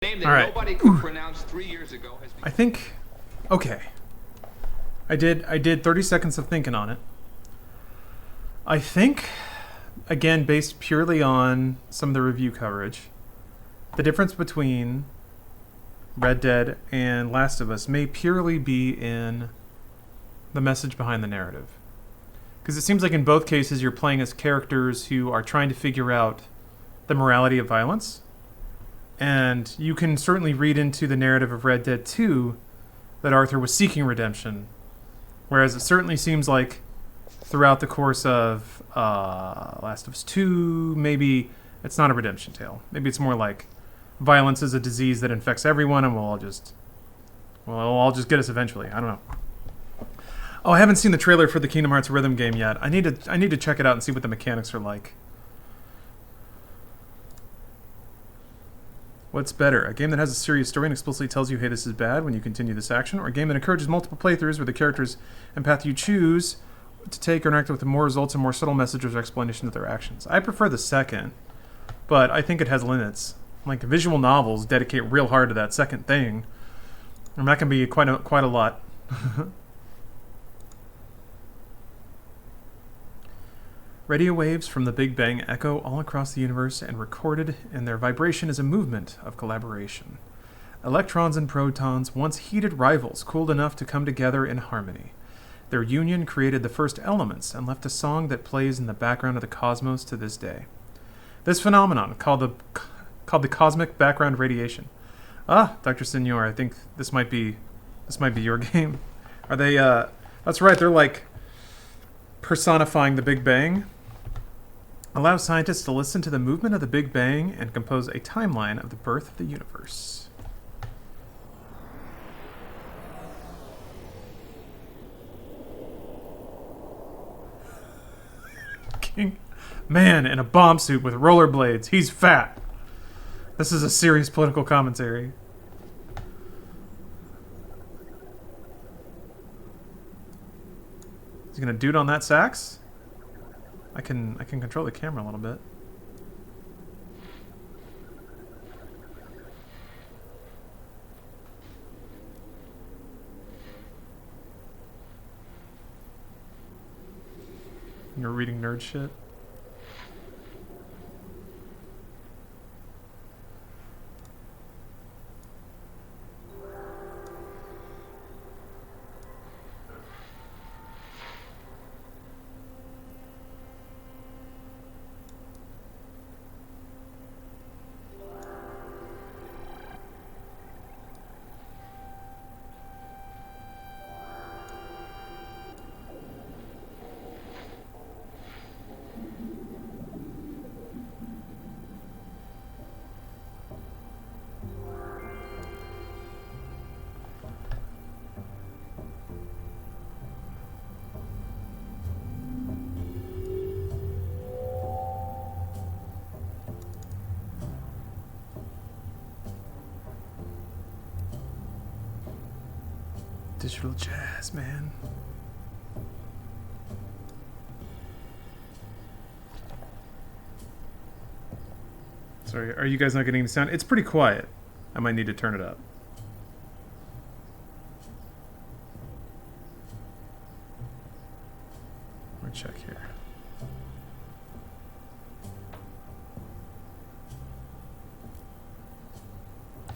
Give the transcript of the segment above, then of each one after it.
Name that nobody could pronounce 3 years ago has been... I think... Okay. I did 30 seconds of thinking on it. I think, again, based purely on some of the review coverage, the difference between Red Dead and Last of Us may purely be in the message behind the narrative. Because it seems like in both cases you're playing as characters who are trying to figure out the morality of violence. And you can certainly read into the narrative of Red Dead 2 that Arthur was seeking redemption. Whereas it certainly seems like throughout the course of Last of Us 2, maybe it's not a redemption tale. Maybe it's more like violence is a disease that infects everyone and it'll all just get us eventually. I don't know. Oh, I haven't seen the trailer for the Kingdom Hearts rhythm game yet. I need to check it out and see what the mechanics are like. What's better, a game that has a serious story and explicitly tells you, hey, this is bad when you continue this action, or a game that encourages multiple playthroughs where the characters and path you choose to take or interact with more results and more subtle messages or explanations of their actions? I prefer the second, but I think it has limits. Like, visual novels dedicate real hard to that second thing, and that can be quite a lot. Radio waves from the Big Bang echo all across the universe, and recorded in their vibration is a movement of collaboration. Electrons and protons, once heated rivals, cooled enough to come together in harmony. Their union created the first elements and left a song that plays in the background of the cosmos to this day. This phenomenon, called the cosmic background radiation. Ah, Dr. Senor, I think this might be your game. Are they? That's right. They're like personifying the Big Bang. Allow scientists to listen to the movement of the Big Bang and compose a timeline of the birth of the universe. King man in a bomb suit with rollerblades. He's fat. This is a serious political commentary. He's gonna dude on that sax? I can control the camera a little bit. You're reading nerd shit? Digital jazz, man. Sorry, are you guys not getting the sound? It's pretty quiet. I might need to turn it up. Let me check here.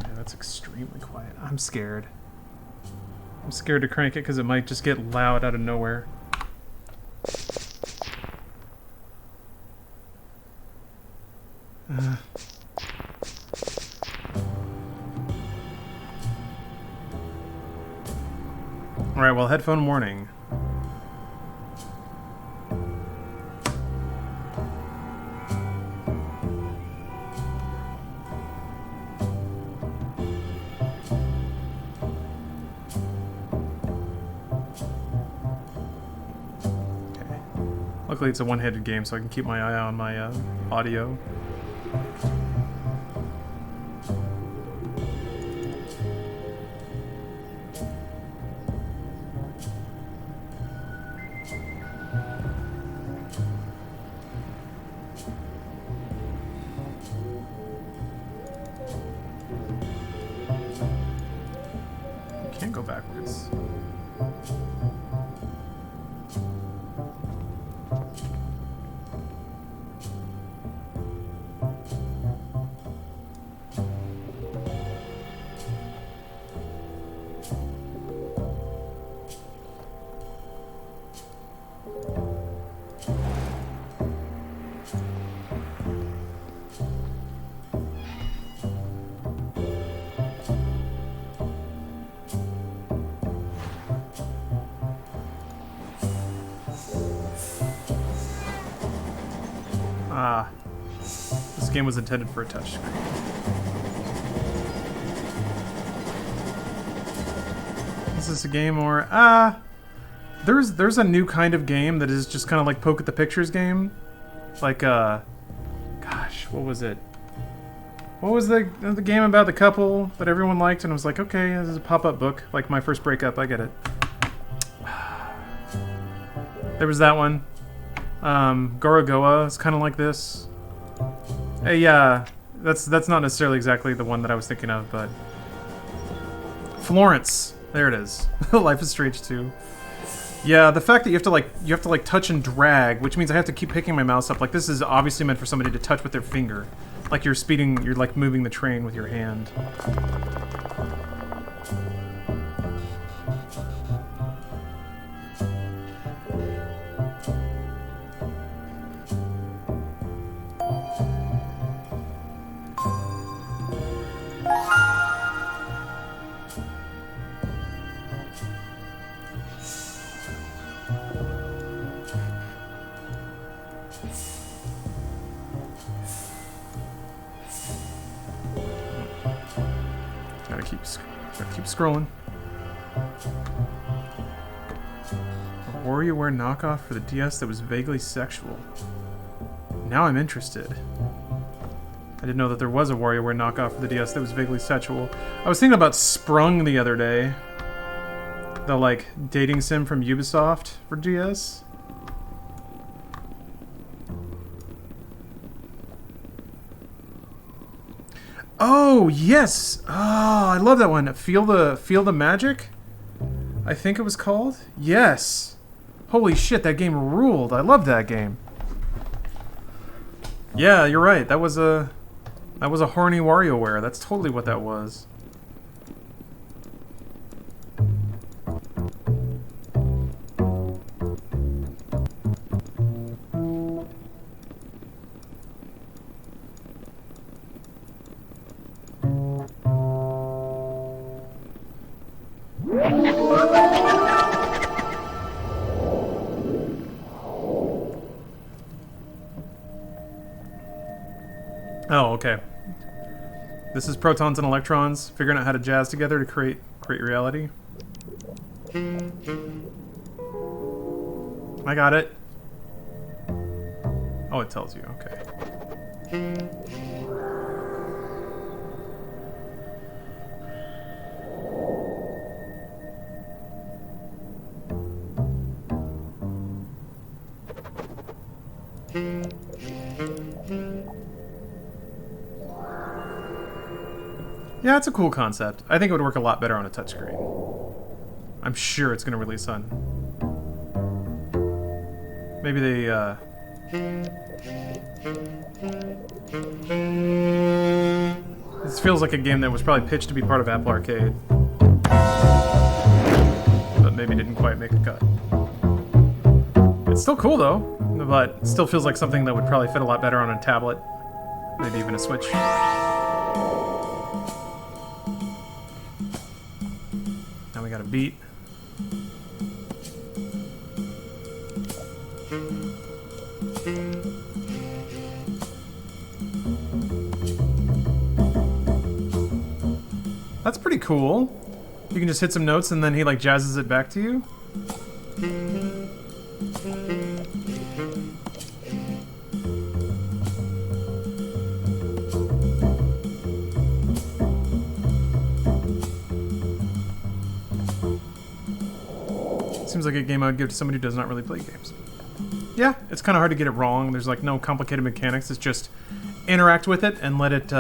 Yeah, that's extremely quiet. I'm scared. I'm scared to crank it because it might just get loud out of nowhere. Alright, well, headphone warning. Luckily it's a one-handed game, so I can keep my eye on my audio. Can't go backwards. Ah, this game was intended for a touchscreen. Is this a game or there's a new kind of game that is just kind of like poke at the pictures game, like gosh, what was it? What was the game about the couple that everyone liked and was like, okay, this is a pop-up book, like My First Breakup. I get it. There was that one. Gorogoa is kind of like this. Yeah, that's not necessarily exactly the one that I was thinking of, but Florence. There it is. Life is Strange 2. Yeah, the fact that you have to touch and drag, which means I have to keep picking my mouse up. Like, this is obviously meant for somebody to touch with their finger. Like you're like moving the train with your hand. Gotta keep scrolling. A WarioWare knockoff for the DS that was vaguely sexual. Now I'm interested. I didn't know that there was a WarioWare knockoff for the DS that was vaguely sexual. I was thinking about Sprung the other day. The, like, dating sim from Ubisoft for DS. Oh, yes! Oh, I love that one. Feel the Magic? I think it was called? Yes! Holy shit, that game ruled. I love that game. Yeah, you're right. That was a horny WarioWare. That's totally what that was. Oh, okay. This is protons and electrons figuring out how to jazz together to create reality. I got it. Oh, it tells you. Okay. Yeah, it's a cool concept. I think it would work a lot better on a touchscreen. I'm sure it's going to release on... Maybe they, This feels like a game that was probably pitched to be part of Apple Arcade. But maybe didn't quite make a cut. It's still cool, though. But still feels like something that would probably fit a lot better on a tablet. Maybe even a Switch. Now we got a beat. That's pretty cool. You can just hit some notes and then he like jazzes it back to you. Seems like a game I would give to somebody who does not really play games. Yeah, it's kind of hard to get it wrong. There's like no complicated mechanics. It's just interact with it and let it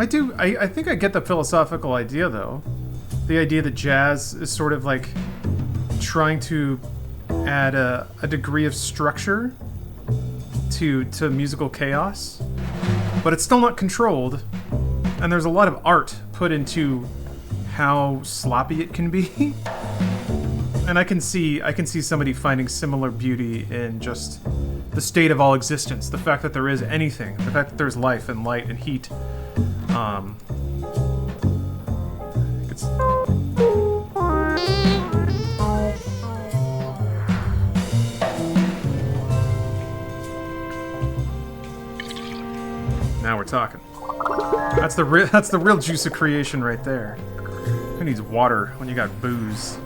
I think I get the philosophical idea, though. The idea that jazz is sort of like trying to add a degree of structure to musical chaos, but it's still not controlled, and there's a lot of art put into how sloppy it can be. And I can see somebody finding similar beauty in just the state of all existence, the fact that there is anything, the fact that there's life and light and heat. It's now we're talking. That's the real juice of creation right there. Who needs water when you got booze?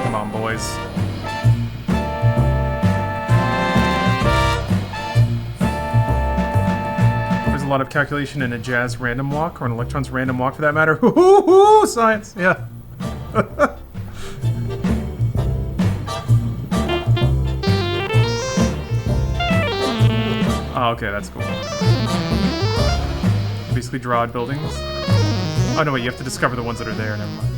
Come on, boys. There's a lot of calculation in a jazz random walk, or an electron's random walk for that matter. Hoo-hoo-hoo! Science! Yeah. Oh, okay, that's cool. Basically draw out buildings. Oh, no, wait, you have to discover the ones that are there. Never mind.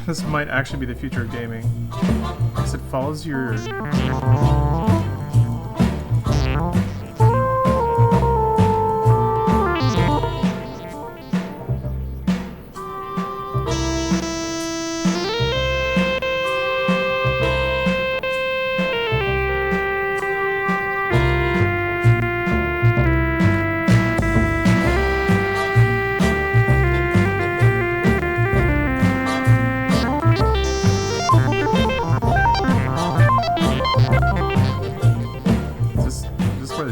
This might actually be the future of gaming. Because it follows your...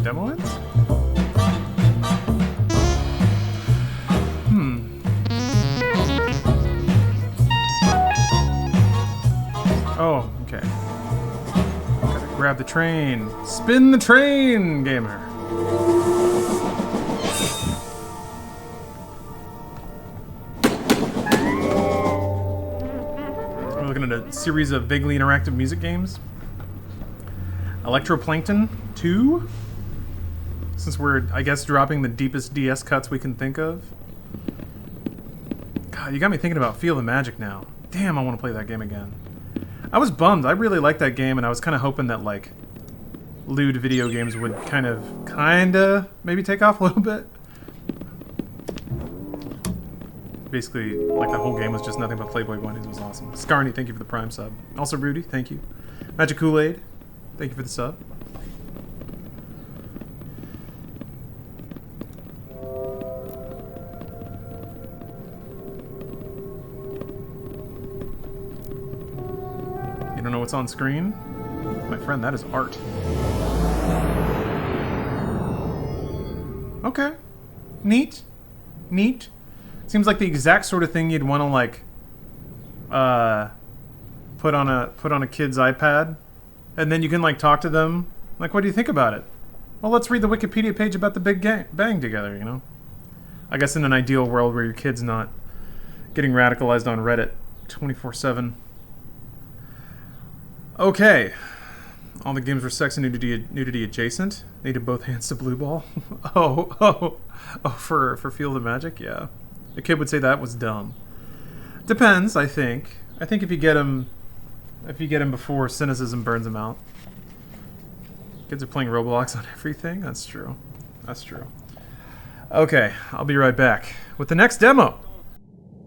demo ends? Oh, okay. Gotta grab the train. Spin the train, gamer. We're looking at a series of vaguely interactive music games. Electroplankton 2? Since we're, I guess, dropping the deepest DS cuts we can think of. God, you got me thinking about Feel the Magic now. Damn, I want to play that game again. I was bummed. I really liked that game, and I was kind of hoping that, like, lewd video games would kinda, maybe take off a little bit. Basically, like, the whole game was just nothing but Playboy bunnies. It was awesome. Scarny, thank you for the Prime sub. Also, Rudy, thank you. Magic Kool-Aid, thank you for the sub. You don't know what's on screen? My friend, that is art. Okay. Neat. Neat. Seems like the exact sort of thing you'd want to, like, put on a kid's iPad, and then you can, like, talk to them. Like, what do you think about it? Well, let's read the Wikipedia page about the Big Bang together, you know? I guess in an ideal world where your kid's not getting radicalized on Reddit 24/7. Okay. All the games were sex and nudity adjacent. Needed both hands to blue ball. Oh, for Field of Magic, yeah. A kid would say that was dumb. Depends, I think. I think if you get him before cynicism burns him out. Kids are playing Roblox on everything. That's true. That's true. Okay, I'll be right back with the next demo.